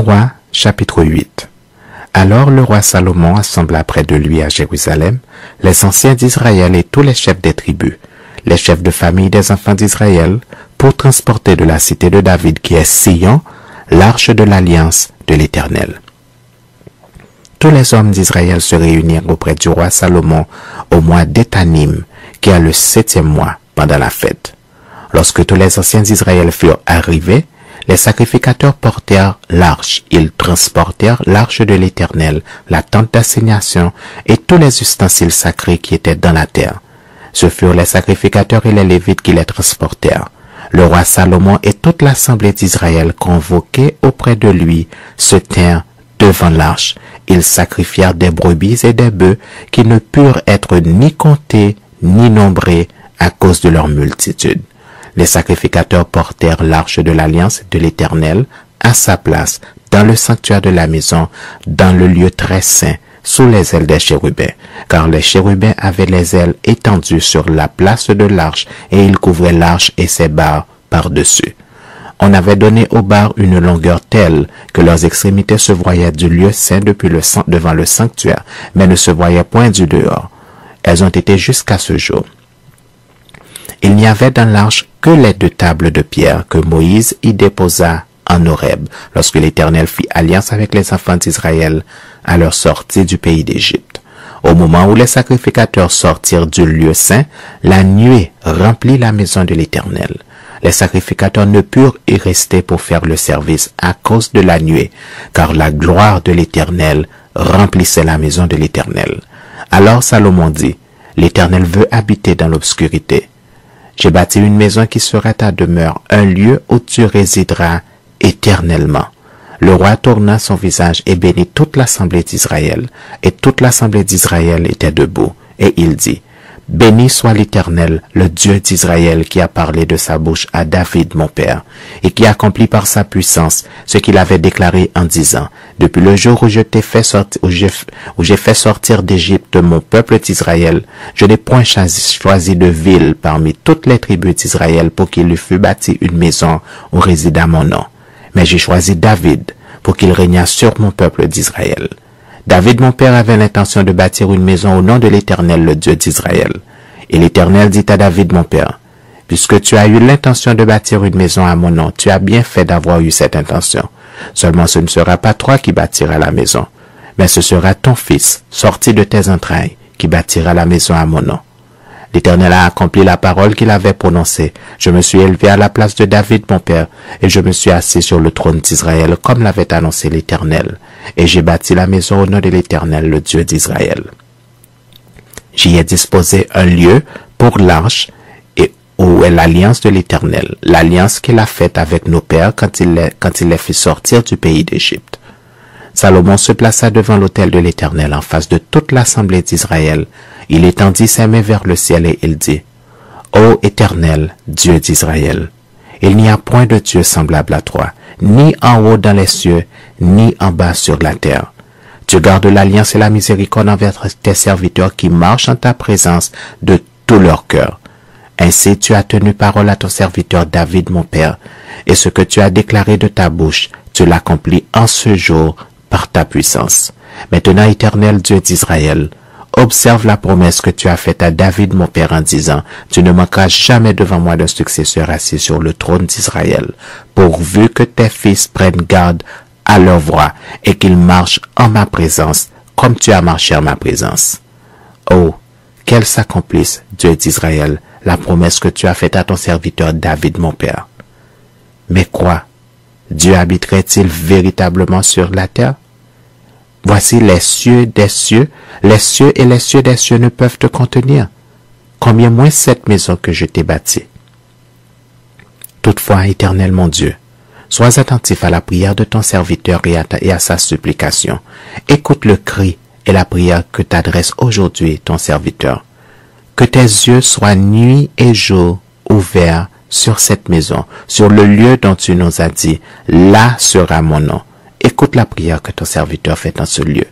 Rois, chapitre 8. Alors le roi Salomon assembla près de lui à Jérusalem les anciens d'Israël et tous les chefs des tribus, les chefs de famille des enfants d'Israël, pour transporter de la cité de David qui est Sion, l'arche de l'alliance de l'Éternel. Tous les hommes d'Israël se réunirent auprès du roi Salomon au mois d'Étanim, qui est le 7e mois, pendant la fête. Lorsque tous les anciens d'Israël furent arrivés, les sacrificateurs portèrent l'arche. Ils transportèrent l'arche de l'Éternel, la tente d'assignation et tous les ustensiles sacrés qui étaient dans la terre. Ce furent les sacrificateurs et les Lévites qui les transportèrent. Le roi Salomon et toute l'assemblée d'Israël convoqués auprès de lui se tinrent devant l'arche. Ils sacrifièrent des brebis et des bœufs qui ne purent être ni comptés ni nombrés à cause de leur multitude. Les sacrificateurs portèrent l'arche de l'alliance de l'Éternel à sa place dans le sanctuaire de la maison, dans le lieu très saint, sous les ailes des chérubins, car les chérubins avaient les ailes étendues sur la place de l'arche et ils couvraient l'arche et ses barres par-dessus. On avait donné aux barres une longueur telle que leurs extrémités se voyaient du lieu saint depuis devant le sanctuaire, mais ne se voyaient point du dehors. Elles ont été jusqu'à ce jour. Il n'y avait dans l'arche que les 2 tables de pierre que Moïse y déposa en Horeb, lorsque l'Éternel fit alliance avec les enfants d'Israël à leur sortie du pays d'Égypte. Au moment où les sacrificateurs sortirent du lieu saint, la nuée remplit la maison de l'Éternel. Les sacrificateurs ne purent y rester pour faire le service à cause de la nuée, car la gloire de l'Éternel remplissait la maison de l'Éternel. Alors Salomon dit, « L'Éternel veut habiter dans l'obscurité. J'ai bâti une maison qui sera ta demeure, un lieu où tu résideras éternellement. » Le roi tourna son visage et bénit toute l'assemblée d'Israël. Et toute l'assemblée d'Israël était debout. Et il dit, « Béni soit l'Éternel, le Dieu d'Israël, qui a parlé de sa bouche à David mon père, et qui accomplit par sa puissance ce qu'il avait déclaré en disant, depuis le jour où j'ai fait sortir d'Égypte mon peuple d'Israël, je n'ai point choisi de ville parmi toutes les tribus d'Israël pour qu'il lui fût bâti une maison où résida mon nom. Mais j'ai choisi David pour qu'il régnât sur mon peuple d'Israël. David mon père avait l'intention de bâtir une maison au nom de l'Éternel, le Dieu d'Israël. Et l'Éternel dit à David mon père, « Puisque tu as eu l'intention de bâtir une maison à mon nom, tu as bien fait d'avoir eu cette intention. Seulement ce ne sera pas toi qui bâtiras la maison, mais ce sera ton fils, sorti de tes entrailles, qui bâtira la maison à mon nom. » L'Éternel a accompli la parole qu'il avait prononcée. Je me suis élevé à la place de David mon père, et je me suis assis sur le trône d'Israël, comme l'avait annoncé l'Éternel. Et j'ai bâti la maison au nom de l'Éternel, le Dieu d'Israël. J'y ai disposé un lieu pour l'arche, et où est l'alliance de l'Éternel, l'alliance qu'il a faite avec nos pères quand il les fit sortir du pays d'Égypte. Salomon se plaça devant l'autel de l'Éternel en face de toute l'assemblée d'Israël. Il étendit ses mains vers le ciel et il dit, « Ô Éternel, Dieu d'Israël, il n'y a point de Dieu semblable à toi, ni en haut dans les cieux, ni en bas sur la terre. Tu gardes l'alliance et la miséricorde envers tes serviteurs qui marchent en ta présence de tout leur cœur. Ainsi tu as tenu parole à ton serviteur David mon père, et ce que tu as déclaré de ta bouche, tu l'accomplis en ce jour par ta puissance. Maintenant, Éternel Dieu d'Israël, observe la promesse que tu as faite à David mon père en disant, tu ne manqueras jamais devant moi d'un successeur assis sur le trône d'Israël, pourvu que tes fils prennent garde à leur voix et qu'ils marchent en ma présence, comme tu as marché en ma présence. Oh, qu'elle s'accomplisse, Dieu d'Israël, la promesse que tu as faite à ton serviteur David mon père. Mais quoi? Dieu habiterait-il véritablement sur la terre? Voici les cieux des cieux, les cieux et les cieux des cieux ne peuvent te contenir. Combien moins cette maison que je t'ai bâtie. Toutefois, Éternel mon Dieu, sois attentif à la prière de ton serviteur et à sa supplication. Écoute le cri et la prière que t'adresse aujourd'hui ton serviteur. Que tes yeux soient nuit et jour ouverts sur cette maison, sur le lieu dont tu nous as dit, là sera mon nom. Écoute la prière que ton serviteur fait en ce lieu.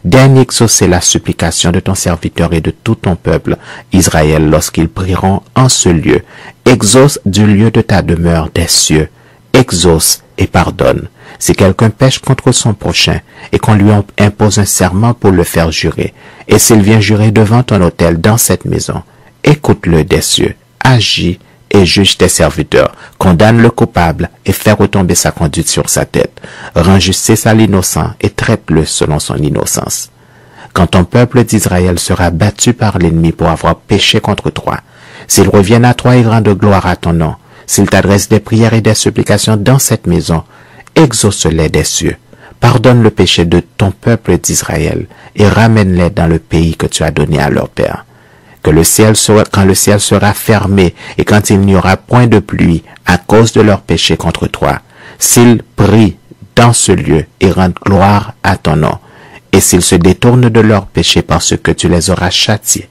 Daigne exaucer la supplication de ton serviteur et de tout ton peuple, Israël, lorsqu'ils prieront en ce lieu. Exauce du lieu de ta demeure des cieux exauce et pardonne. Si quelqu'un pêche contre son prochain et qu'on lui impose un serment pour le faire jurer, et s'il vient jurer devant ton autel dans cette maison, écoute-le des cieux, agis et juge tes serviteurs, condamne le coupable et fais retomber sa conduite sur sa tête. Rends justice à l'innocent et traite-le selon son innocence. Quand ton peuple d'Israël sera battu par l'ennemi pour avoir péché contre toi, s'ils reviennent à toi et rendent gloire à ton nom, s'ils t'adressent des prières et des supplications dans cette maison, exauce-les des cieux, pardonne le péché de ton peuple d'Israël et ramène-les dans le pays que tu as donné à leur père. Quand le ciel sera fermé et quand il n'y aura point de pluie à cause de leur péché contre toi, s'ils prient dans ce lieu et rendent gloire à ton nom, et s'ils se détournent de leur péché parce que tu les auras châtiés,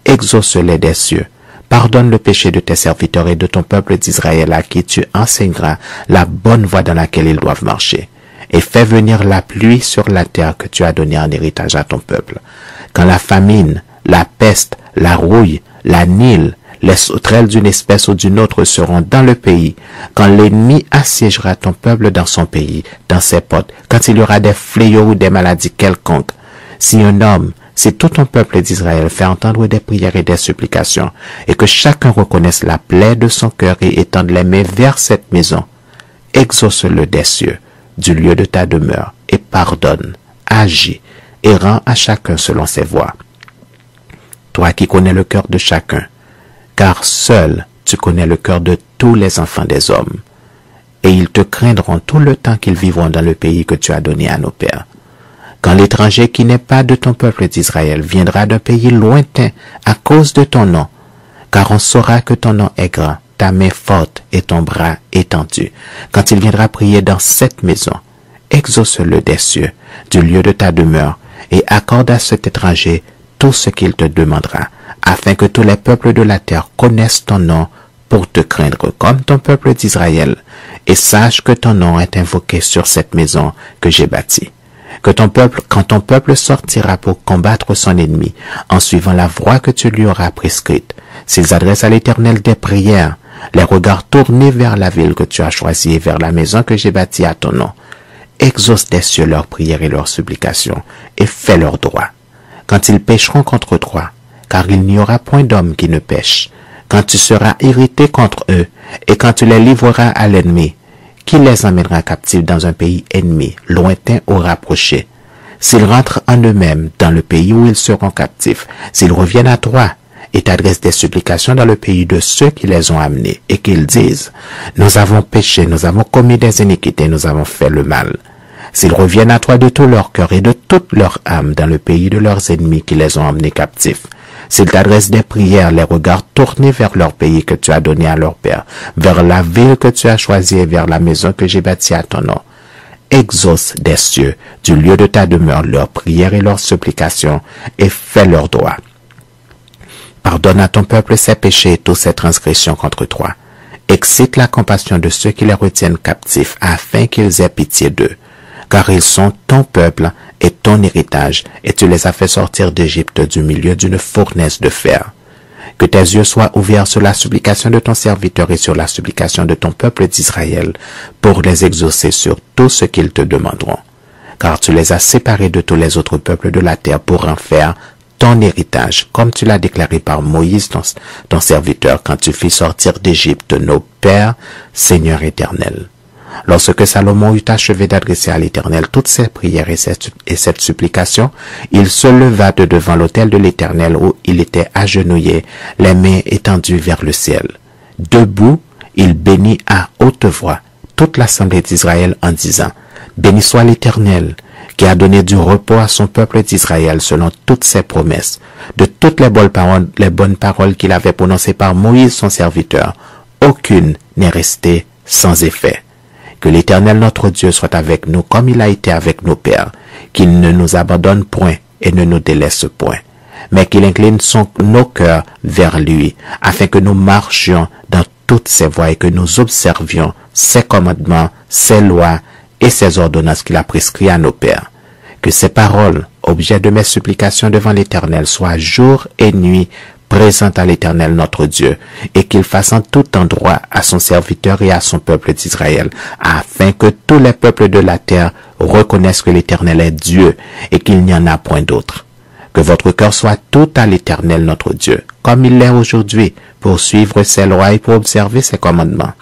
exauce-les des cieux, pardonne le péché de tes serviteurs et de ton peuple d'Israël à qui tu enseigneras la bonne voie dans laquelle ils doivent marcher, et fais venir la pluie sur la terre que tu as donnée en héritage à ton peuple. Quand la famine, la peste, la rouille, la Nile, les sauterelles d'une espèce ou d'une autre seront dans le pays, quand l'ennemi assiégera ton peuple dans son pays, dans ses portes, quand il y aura des fléaux ou des maladies quelconques, si tout ton peuple d'Israël fait entendre des prières et des supplications, et que chacun reconnaisse la plaie de son cœur et étende les mains vers cette maison, exauce-le des cieux, du lieu de ta demeure, et pardonne, agis, et rends à chacun selon ses voies. Toi qui connais le cœur de chacun, car seul tu connais le cœur de tous les enfants des hommes, et ils te craindront tout le temps qu'ils vivront dans le pays que tu as donné à nos pères. Quand l'étranger qui n'est pas de ton peuple d'Israël viendra d'un pays lointain à cause de ton nom, car on saura que ton nom est grand, ta main forte et ton bras étendu, quand il viendra prier dans cette maison, exauce-le des cieux, du lieu de ta demeure, et accorde à cet étranger tout ce qu'il te demandera, afin que tous les peuples de la terre connaissent ton nom pour te craindre comme ton peuple d'Israël, et sache que ton nom est invoqué sur cette maison que j'ai bâtie. Quand ton peuple sortira pour combattre son ennemi, en suivant la voie que tu lui auras prescrite, s'ils adressent à l'Éternel des prières, les regards tournés vers la ville que tu as choisie et vers la maison que j'ai bâtie à ton nom, exauce des cieux leurs prières et leurs supplications, et fais leur droit. Quand ils pécheront contre toi, car il n'y aura point d'homme qui ne pêche, quand tu seras irrité contre eux, et quand tu les livreras à l'ennemi, qui les emmènera captifs dans un pays ennemi, lointain ou rapproché. S'ils rentrent en eux-mêmes dans le pays où ils seront captifs, s'ils reviennent à toi et t'adressent des supplications dans le pays de ceux qui les ont amenés, et qu'ils disent, nous avons péché, nous avons commis des iniquités, nous avons fait le mal. S'ils reviennent à toi de tout leur cœur et de toute leur âme dans le pays de leurs ennemis qui les ont emmenés captifs, s'ils t'adressent des prières, les regards tournés vers leur pays que tu as donné à leur père, vers la ville que tu as choisie et vers la maison que j'ai bâtie à ton nom, exauce des cieux, du lieu de ta demeure, leurs prières et leurs supplications, et fais leur droit. Pardonne à ton peuple ses péchés et toutes ses transgressions contre toi. Excite la compassion de ceux qui les retiennent captifs, afin qu'ils aient pitié d'eux. Car ils sont ton peuple et ton héritage, et tu les as fait sortir d'Égypte du milieu d'une fournaise de fer. Que tes yeux soient ouverts sur la supplication de ton serviteur et sur la supplication de ton peuple d'Israël, pour les exaucer sur tout ce qu'ils te demanderont. Car tu les as séparés de tous les autres peuples de la terre pour en faire ton héritage, comme tu l'as déclaré par Moïse, ton serviteur, quand tu fis sortir d'Égypte nos pères, Seigneur éternel. Lorsque Salomon eut achevé d'adresser à l'Éternel toutes ses prières et cette supplication, il se leva de devant l'autel de l'Éternel où il était agenouillé, les mains étendues vers le ciel. Debout, il bénit à haute voix toute l'assemblée d'Israël en disant, « Béni soit l'Éternel, qui a donné du repos à son peuple d'Israël selon toutes ses promesses, de toutes les bonnes paroles qu'il avait prononcées par Moïse son serviteur. Aucune n'est restée sans effet. Que l'Éternel notre Dieu soit avec nous comme il a été avec nos pères, qu'il ne nous abandonne point et ne nous délaisse point, mais qu'il incline nos cœurs vers lui, afin que nous marchions dans toutes ses voies et que nous observions ses commandements, ses lois et ses ordonnances qu'il a prescrits à nos pères. Que ces paroles, objet de mes supplications devant l'Éternel, soient jour et nuit présente à l'Éternel notre Dieu, et qu'il fasse en tout endroit à son serviteur et à son peuple d'Israël, afin que tous les peuples de la terre reconnaissent que l'Éternel est Dieu et qu'il n'y en a point d'autre. Que votre cœur soit tout à l'Éternel notre Dieu, comme il l'est aujourd'hui, pour suivre ses lois et pour observer ses commandements.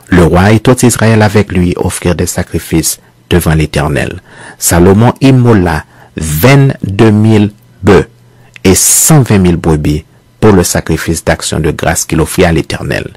Le roi et tout Israël avec lui offrirent des sacrifices devant l'Éternel. Salomon immola 22 000 bœufs et 120 000 brebis pour le sacrifice d'action de grâce qu'il offrit à l'Éternel.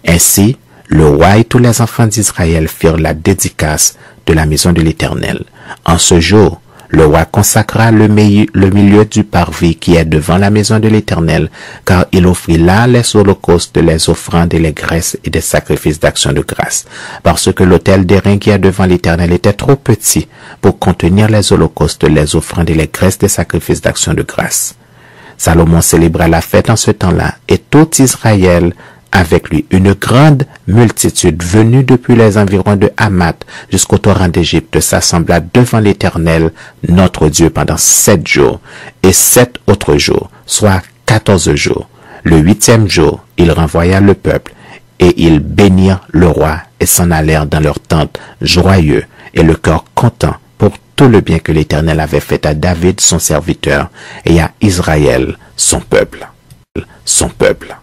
Ainsi, le roi et tous les enfants d'Israël firent la dédicace de la maison de l'Éternel. En ce jour, le roi consacra le milieu du parvis qui est devant la maison de l'Éternel, car il offrit là les holocaustes, les offrandes et les graisses et des sacrifices d'action de grâce, parce que l'autel d'airain qui est devant l'Éternel était trop petit pour contenir les holocaustes, les offrandes et les graisses des sacrifices d'action de grâce. Salomon célébra la fête en ce temps-là, et tout Israël avec lui. Une grande multitude venue depuis les environs de Hamath jusqu'au torrent d'Égypte s'assembla devant l'Éternel, notre Dieu, pendant 7 jours, et 7 autres jours, soit 14 jours. Le 8e jour, il renvoya le peuple, et ils bénirent le roi et s'en allèrent dans leur tente, joyeux, et le cœur content pour tout le bien que l'Éternel avait fait à David son serviteur, et à Israël son peuple. Son peuple.